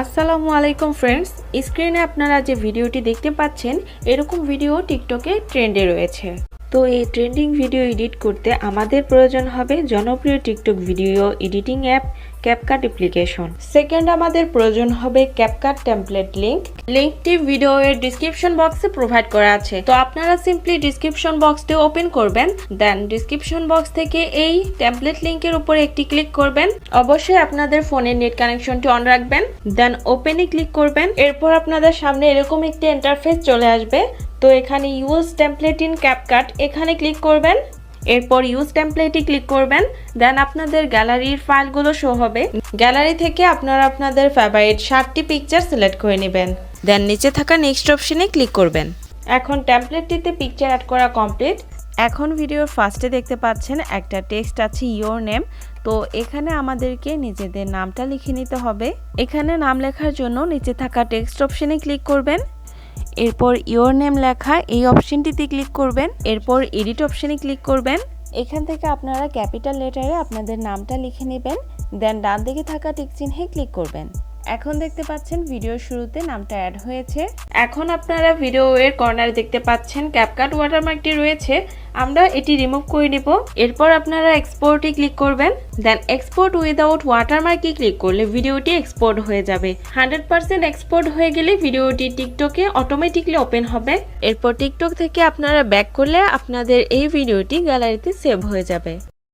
আসসালামু আলাইকুম ফ্রেন্ডস, স্ক্রিনে আপনারা যে ভিডিওটি দেখতে পাচ্ছেন এরকম ভিডিও টিকটকে ট্রেন্ডে রয়েছে। তো এই ট্রেন্ডিং ভিডিও এডিট করতে আমাদের প্রয়োজন হবে জনপ্রিয় TikTok video editing app CapCut application. Second আমাদের প্রয়োজন হবে ক্যাপকাট টেমপ্লেট লিঙ্কটি ভিডিওর ডিসক্রিপশন বক্সে প্রোভাইড করা আছে। তো আপনারা সিম্পলি ডিসক্রিপশন বক্সটি ওপেন করবেন, দেন ডিসক্রিপশন বক্স থেকে এই টেমপ্লেট লিঙ্কের উপরে একটি ক্লিক করবেন। অবশ্যই আপনাদের ফোনের নেট কানেকশনটি অন রাখবেন, দেন ওপেনে ক্লিক করবেন। এরপর আপনাদের সামনে এরকম একটি ইন্টারফেস চলে আসবে। তো এখানে ইউজ টেমপ্লেট ইন ক্যাপকাট এখানে ক্লিক করবেন। এরপর ইউজ টেমপ্লেটে ক্লিক করবেন, দেন আপনাদের গ্যালারির ফাইলগুলো শো হবে। গ্যালারি থেকে আপনারা আপনাদের ফেভারিট 60টি পিকচার সিলেক্ট করে নেবেন, দেন নিচে থাকা নেক্সট অপশনে ক্লিক করবেন। এখন টেমপ্লেটটিতে পিকচার অ্যাড করা কমপ্লিট। এখন ভিডিওর ফার্স্টে দেখতে পাচ্ছেন একটা টেক্সট আছে ইয়োর নেম। তো এখানে আমাদেরকে নিজেদের নামটা লিখে নিতে হবে। এখানে নাম লেখার জন্য নিচে থাকা টেক্সট অপশনে ক্লিক করবেন। এরপর ইয়োর নেম লেখা এই অপশনটিতে ক্লিক করবেন। এরপর এডিট অপশনে ক্লিক করবেন। এখান থেকে আপনারা ক্যাপিটাল লেটারে আপনাদের নামটা লিখে নেবেন, দেন ডান দিকে থাকা টিক চিহ্নে ক্লিক করবেন। এখন দেখতে পাচ্ছেন ভিডিওর শুরুতে নামটা অ্যাড হয়েছে। এখন আপনারা ভিডিওর কর্নারে দেখতে পাচ্ছেন ক্যাপকাট ওয়াটারমার্কটি রয়েছে, আমরা এটি রিমুভ করে নেব। এরপর আপনারা এক্সপোর্টে ক্লিক করবেন, দেন এক্সপোর্ট উইদাউট ওয়াটারমার্কে ক্লিক করলে ভিডিওটি এক্সপোর্ট হয়ে যাবে। 100% এক্সপোর্ট হয়ে গেলে ভিডিওটি টিকটকে অটোমেটিকলি ওপেন হবে। এরপর টিকটক থেকে আপনারা ব্যাক করলে আপনাদের এই ভিডিওটি গ্যালারিতে সেভ হয়ে যাবে।